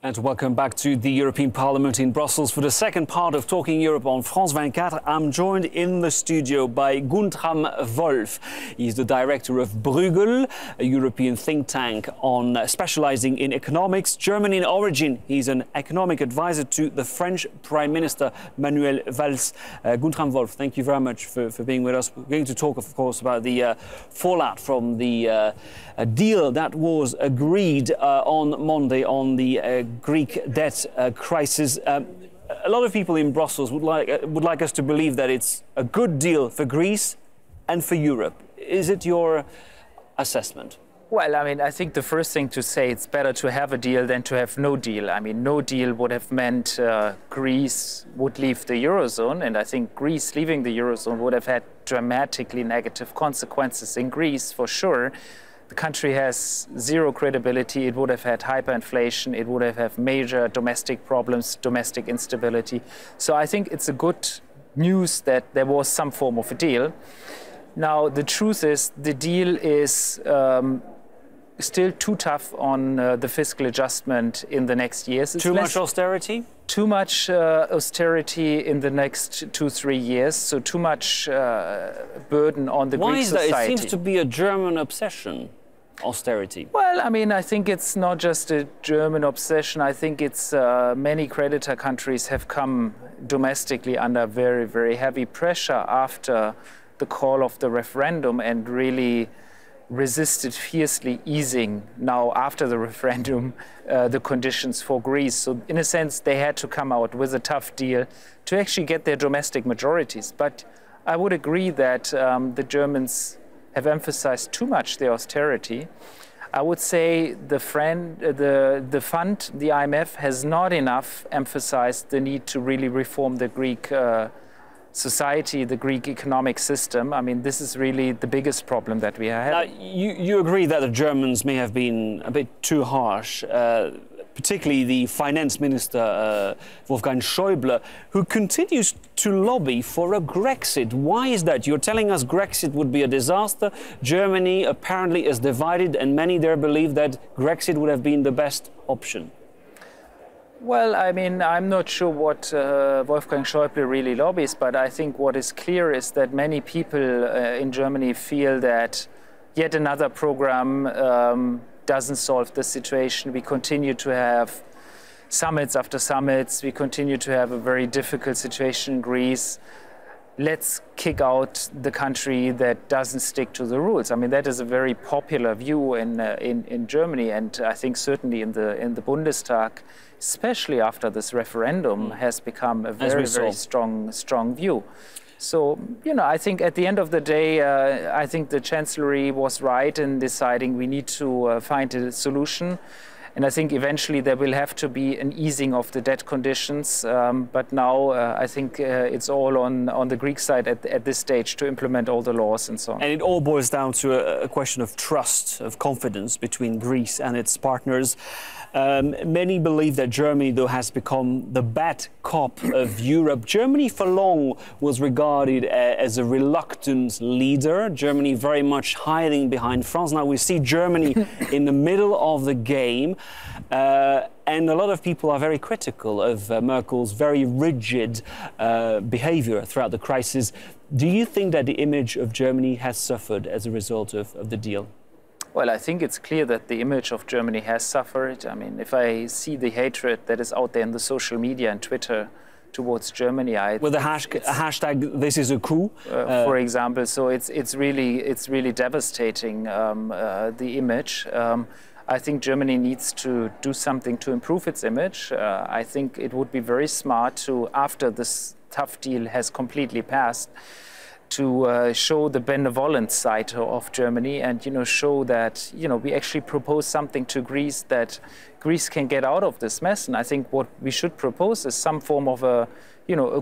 And welcome back to the European Parliament in Brussels for the second part of Talking Europe on France 24. I'm joined in the studio by Guntram Wolff. He's the Director of Bruegel, a European think tank on specializing in economics. German in origin, he's an economic advisor to the French Prime Minister Manuel Valls. Guntram Wolff, thank you very much for being with us. We're going to talk, of course, about the fallout from the deal that was agreed on Monday on the Greek debt crisis. A lot of people in Brussels would like us to believe that it's a good deal for Greece and for Europe. Is it your assessment? Well, I mean, I think the first thing to say, it's better to have a deal than to have no deal. I mean, no deal would have meant Greece would leave the Eurozone, and I think Greece leaving the Eurozone would have had dramatically negative consequences in Greece, for sure. The country has zero credibility. It would have had hyperinflation. It would have had major domestic problems, domestic instability. So I think it's a good news that there was some form of a deal. Now, the truth is the deal is still too tough on the fiscal adjustment in the next years. Too much austerity? Too much austerity in the next 2-3 years, so too much burden on the Greek society. Why is that? It seems to be a German obsession, austerity. Well, I mean, I think it's not just a German obsession. I think it's many creditor countries have come domestically under very, very heavy pressure after the call of the referendum and really resisted fiercely easing now after the referendum the conditions for Greece. So in a sense, they had to come out with a tough deal to actually get their domestic majorities. But I would agree that the Germans have emphasized too much their austerity. I would say the fund, the IMF, has not enough emphasized the need to really reform the Greek society, the Greek economic system. I mean, this is really the biggest problem that we have. You agree that the Germans may have been a bit too harsh, particularly the finance minister, Wolfgang Schäuble, who continues to lobby for a Grexit. Why is that? You're telling us Grexit would be a disaster. Germany apparently is divided, and many there believe that Grexit would have been the best option. Well, I mean, I'm not sure what Wolfgang Schäuble really lobbies, but I think what is clear is that many people in Germany feel that yet another program doesn't solve the situation. We continue to have summits after summits. We continue to have a very difficult situation in Greece. Let's kick out the country that doesn't stick to the rules. I mean, that is a very popular view in Germany, and I think certainly in the Bundestag, especially after this referendum, has become a very strong view. So, you know, I think at the end of the day, I think the Chancellery was right in deciding we need to find a solution. And I think eventually there will have to be an easing of the debt conditions. But now I think it's all on the Greek side at this stage to implement all the laws and so on. And it all boils down to a question of trust, of confidence between Greece and its partners. Many believe that Germany, though, has become the bad cop of Europe. Germany for long was regarded as a reluctant leader. Germany very much hiding behind France. Now we see Germany in the middle of the game. And a lot of people are very critical of Merkel's very rigid behavior throughout the crisis. Do you think that the image of Germany has suffered as a result of the deal? Well, I think it's clear that the image of Germany has suffered. I mean, if I see the hatred that is out there in the social media and Twitter towards Germany, with the hashtag "This is a coup," for example, so it's really devastating the image. I think Germany needs to do something to improve its image. I think it would be very smart to, after this tough deal has completely passed, to show the benevolent side of Germany and, you know, show that, you know, we actually propose something to Greece that Greece can get out of this mess. And I think what we should propose is some form of a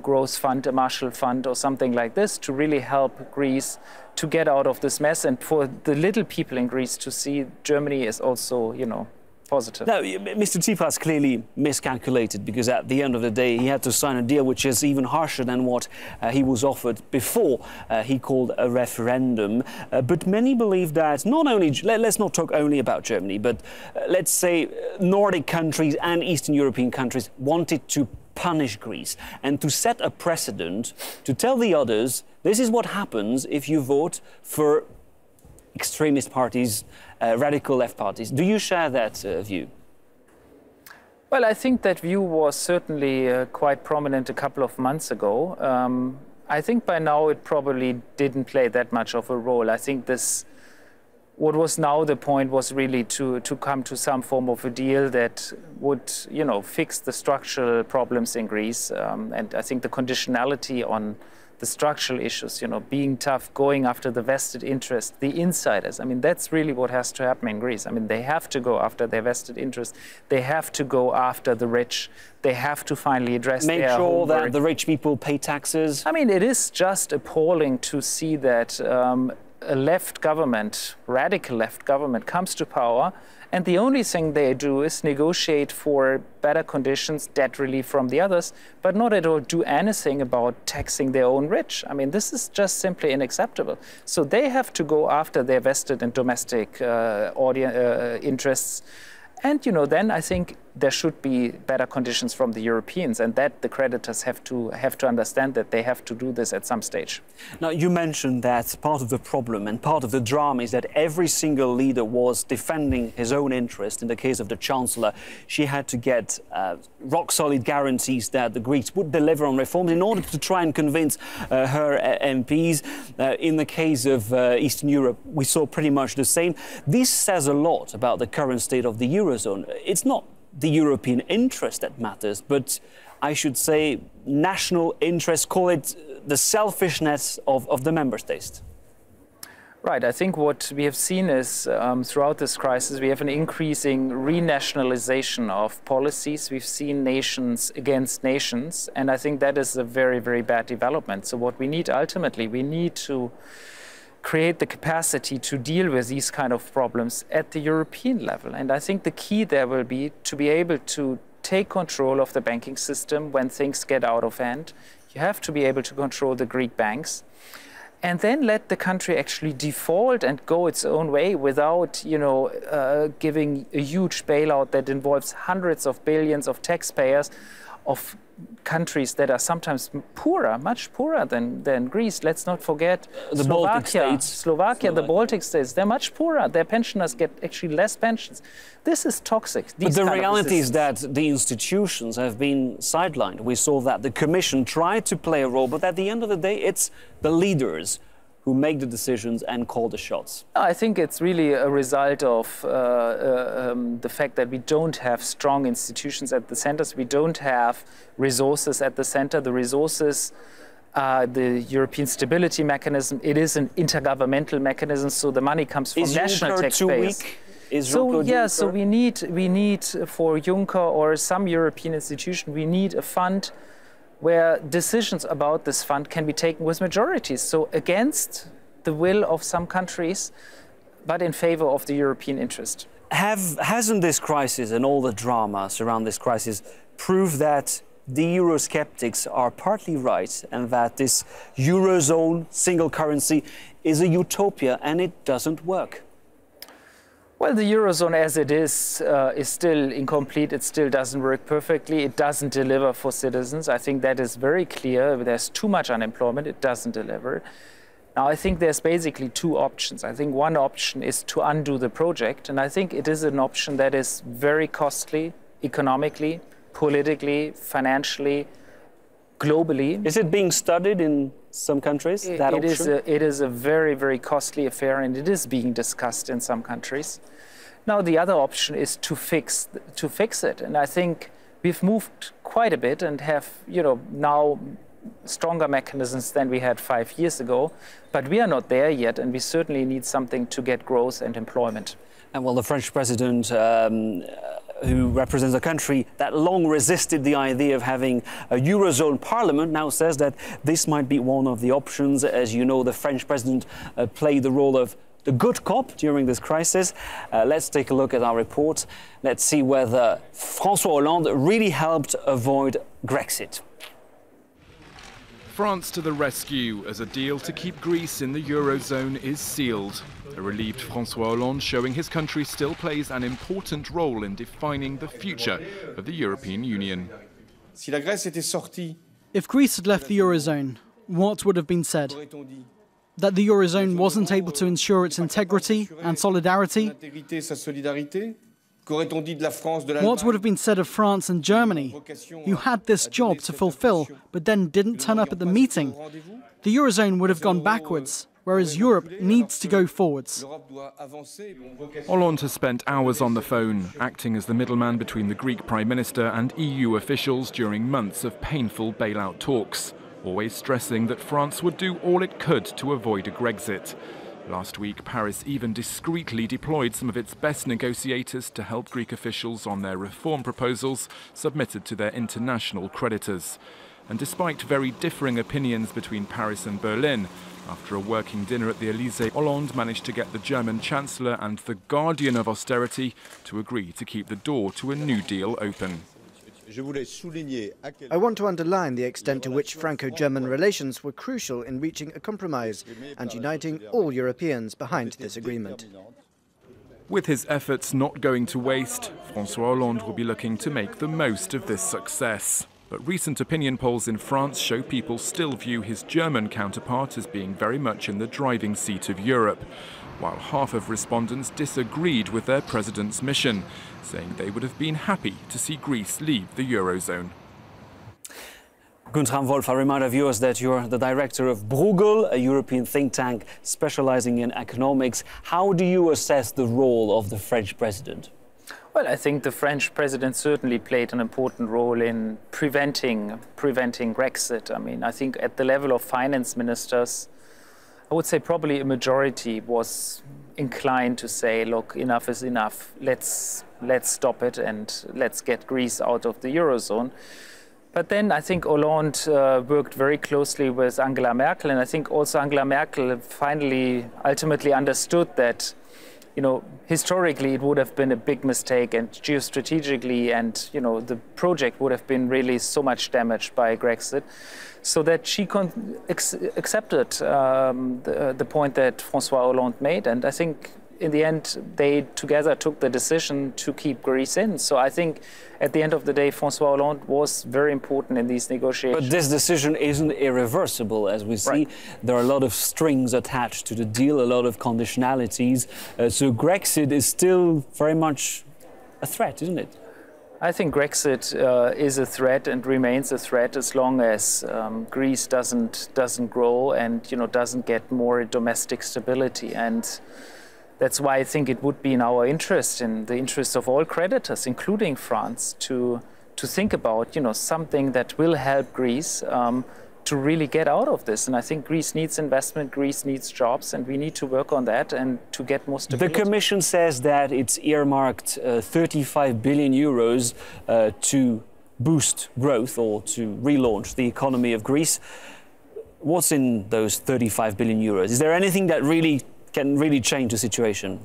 growth fund, a Marshall Fund or something like this to really help Greece to get out of this mess and for the little people in Greece to see Germany is also, you know, positive. Now, Mr. Tsipras clearly miscalculated, because at the end of the day he had to sign a deal which is even harsher than what he was offered before he called a referendum. But many believe that not only, let's not talk only about Germany, but let's say Nordic countries and Eastern European countries wanted to punish Greece and to set a precedent to tell the others, this is what happens if you vote for extremist parties, radical left parties. Do you share that view? Well, I think that view was certainly quite prominent a couple of months ago. I think by now it probably didn't play that much of a role. I think what was now the point was really to come to some form of a deal that would, fix the structural problems in Greece. And I think the conditionality on the structural issues, being tough, going after the vested interest, the insiders. I mean, that's really what has to happen in Greece. I mean, they have to go after their vested interest. They have to go after the rich. They have to finally address Make their sure homework. that the rich people pay taxes. I mean, it is just appalling to see that a left government, radical left government, comes to power, and the only thing they do is negotiate for better conditions, debt relief from the others, but not at all do anything about taxing their own rich. I mean, this is just simply unacceptable. So they have to go after their vested and domestic interests. And, then I think there should be better conditions from the Europeans, and that the creditors have to understand that they have to do this at some stage. Now, you mentioned that part of the problem and part of the drama is that every single leader was defending his own interest. In the case of the Chancellor, she had to get rock-solid guarantees that the Greeks would deliver on reforms in order to try and convince her MPs. In the case of Eastern Europe, we saw pretty much the same. This says a lot about the current state of the Eurozone. It's not the European interest that matters, but I should say national interest, call it the selfishness of the member states. Right. I think what we have seen is throughout this crisis, we have an increasing renationalization of policies. We've seen nations against nations, and I think that is a very, very bad development. So what we need ultimately, we need to create the capacity to deal with these kind of problems at the European level. And I think the key there will be to be able to take control of the banking system when things get out of hand. You have to be able to control the Greek banks, and then let the country actually default and go its own way without, giving a huge bailout that involves hundreds of billions of taxpayers of countries that are sometimes poorer, much poorer than Greece. Let's not forget Slovakia, the Baltic states, they're much poorer. Their pensioners get actually less pensions. This is toxic. But the reality is that the institutions have been sidelined. We saw that the Commission tried to play a role, but at the end of the day, it's the leaders who make the decisions and call the shots. I think it's really a result of the fact that we don't have strong institutions at the centers. We don't have resources at the center. The resources, the European Stability Mechanism, it is an intergovernmental mechanism, so the money comes from national taxpayers. So we need for Juncker or some European institution, we need a fund where decisions about this fund can be taken with majorities, so against the will of some countries, but in favor of the European interest. Hasn't this crisis and all the drama surrounding this crisis proved that the Eurosceptics are partly right and that this Eurozone single currency is a utopia and it doesn't work? Well, the Eurozone as it is still incomplete. It still doesn't work perfectly. It doesn't deliver for citizens. I think that is very clear. There's too much unemployment. It doesn't deliver. Now, I think there's basically two options. I think one option is to undo the project. And I think it is an option that is very costly economically, politically, financially, globally. Is it being studied in some countries, that option? It is a very, very costly affair, and it is being discussed in some countries. Now, the other option is to fix it. And I think we've moved quite a bit and have, now stronger mechanisms than we had 5 years ago. But we are not there yet, and we certainly need something to get growth and employment. And well, the French president, who represents a country that long resisted the idea of having a Eurozone parliament, now says that this might be one of the options. As you know, the French president played the role of the good cop during this crisis. Let's take a look at our report. Let's see whether François Hollande really helped avoid Grexit. France to the rescue as a deal to keep Greece in the Eurozone is sealed. A relieved François Hollande showing his country still plays an important role in defining the future of the European Union. If Greece had left the Eurozone, what would have been said? That the Eurozone wasn't able to ensure its integrity and solidarity? What would have been said of France and Germany, who had this job to fulfill but then didn't turn up at the meeting? The Eurozone would have gone backwards, whereas Europe needs to go forwards. Hollande has spent hours on the phone, acting as the middleman between the Greek Prime Minister and EU officials during months of painful bailout talks, always stressing that France would do all it could to avoid a Grexit. Last week, Paris even discreetly deployed some of its best negotiators to help Greek officials on their reform proposals submitted to their international creditors. And despite very differing opinions between Paris and Berlin, after a working dinner at the Elysée, Hollande managed to get the German Chancellor and the guardian of austerity to agree to keep the door to a New Deal open. I want to underline the extent to which Franco-German relations were crucial in reaching a compromise and uniting all Europeans behind this agreement. With his efforts not going to waste, François Hollande will be looking to make the most of this success. But recent opinion polls in France show people still view his German counterpart as being very much in the driving seat of Europe, while half of respondents disagreed with their president's mission, saying they would have been happy to see Greece leave the Eurozone. Guntram Wolff, I remind our viewers that you're the director of Bruegel, a European think tank specializing in economics. How do you assess the role of the French president? Well, I think the French president certainly played an important role in preventing Brexit. I mean, I think at the level of finance ministers, I would say probably a majority was inclined to say, look, enough is enough. Let's stop it and let's get Greece out of the Eurozone. But then I think Hollande worked very closely with Angela Merkel, and I think also Angela Merkel finally ultimately understood that, you know, historically it would have been a big mistake, and geostrategically, and, you know, the project would have been really so much damaged by Brexit, so that she accepted the point that François Hollande made. And I think in the end, they together took the decision to keep Greece in. So I think at the end of the day, François Hollande was very important in these negotiations. But this decision isn't irreversible, as we see. Right. There are a lot of strings attached to the deal, a lot of conditionalities. So Grexit is still very much a threat, isn't it? I think Grexit is a threat and remains a threat as long as Greece doesn't grow and, you know, doesn't get more domestic stability. And that's why I think it would be in our interest, in the interest of all creditors, including France, to think about, you know, something that will help Greece to really get out of this. And I think Greece needs investment, Greece needs jobs, and we need to work on that and to get more stability. The Commission says that it's earmarked 35 billion euros to boost growth or to relaunch the economy of Greece. What's in those 35 billion euros? Is there anything that can really change the situation?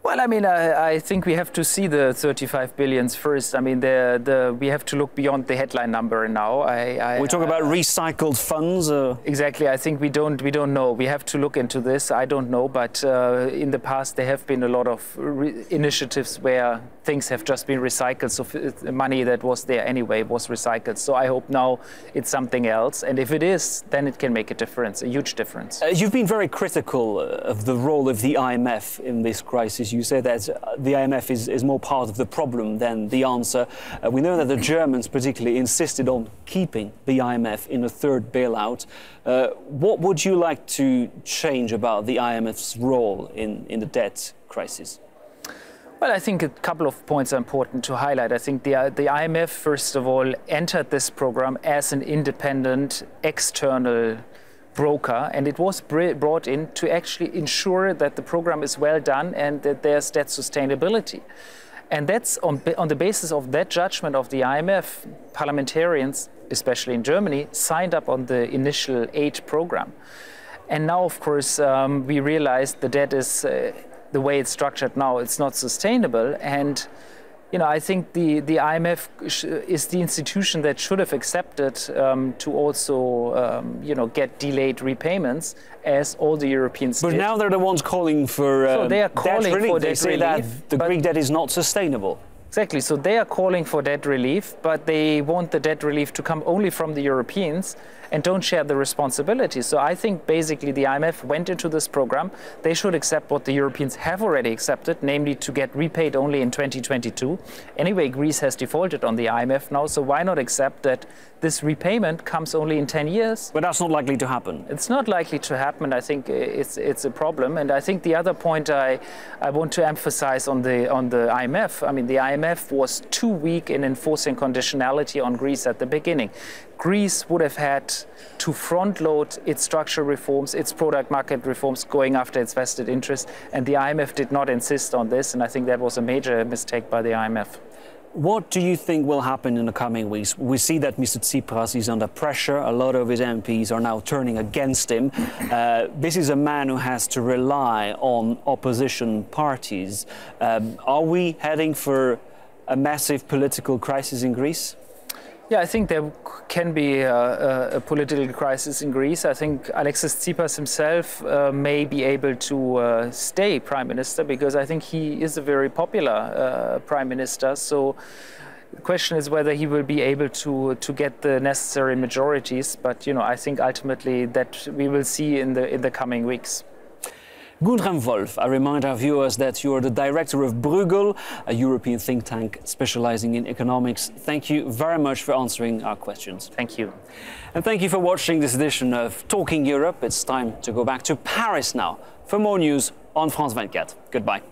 Well, I mean, I think we have to see the 35 billions first. I mean, we have to look beyond the headline number now. We talk about recycled funds. Exactly. I think we don't know. We have to look into this. I don't know, but in the past there have been a lot of initiatives where things have just been recycled. So the money that was there anyway was recycled. So I hope now it's something else. And if it is, then it can make a difference, a huge difference. You've been very critical of the role of the IMF in this crisis. You say that the IMF is more part of the problem than the answer. We know that the Germans particularly insisted on keeping the IMF in a third bailout. What would you like to change about the IMF's role in the debt crisis? Well, I think a couple of points are important to highlight. I think the IMF, first of all, entered this program as an independent external broker, and it was brought in to actually ensure that the program is well done and that there's debt sustainability. And that's on the basis of that judgment of the IMF, parliamentarians, especially in Germany, signed up on the initial aid program. And now, of course, we realized the debt is, the way it's structured now, it's not sustainable. And I think the IMF is the institution that should have accepted to also, get delayed repayments, as all the Europeans did. But now they're the ones calling for so they are calling debt relief. for They debt say relief, that the Greek debt is not sustainable. Exactly. So they are calling for debt relief, but they want the debt relief to come only from the Europeans and don't share the responsibility. So I think basically the IMF went into this program. They should accept what the Europeans have already accepted, namely to get repaid only in 2022. Anyway, Greece has defaulted on the IMF now, so why not accept that this repayment comes only in 10 years? But that's not likely to happen. It's not likely to happen. I think it's a problem. And I think the other point I want to emphasize on the IMF, I mean, the IMF was too weak in enforcing conditionality on Greece at the beginning. Greece would have had to front-load its structural reforms, its product market reforms, going after its vested interests, and the IMF did not insist on this, and I think that was a major mistake by the IMF. What do you think will happen in the coming weeks? We see that Mr. Tsipras is under pressure. A lot of his MPs are now turning against him. This is a man who has to rely on opposition parties. Are we heading for a massive political crisis in Greece? Yeah, I think there can be a political crisis in Greece. I think Alexis Tsipras himself may be able to stay prime minister, because I think he is a very popular prime minister. So the question is whether he will be able to get the necessary majorities. But I think ultimately that we will see in the coming weeks. Guntram Wolff, I remind our viewers that you are the Director of Bruegel, a European think tank specializing in economics. Thank you very much for answering our questions. Thank you. And thank you for watching this edition of Talking Europe. It's time to go back to Paris now for more news on France 24. Goodbye.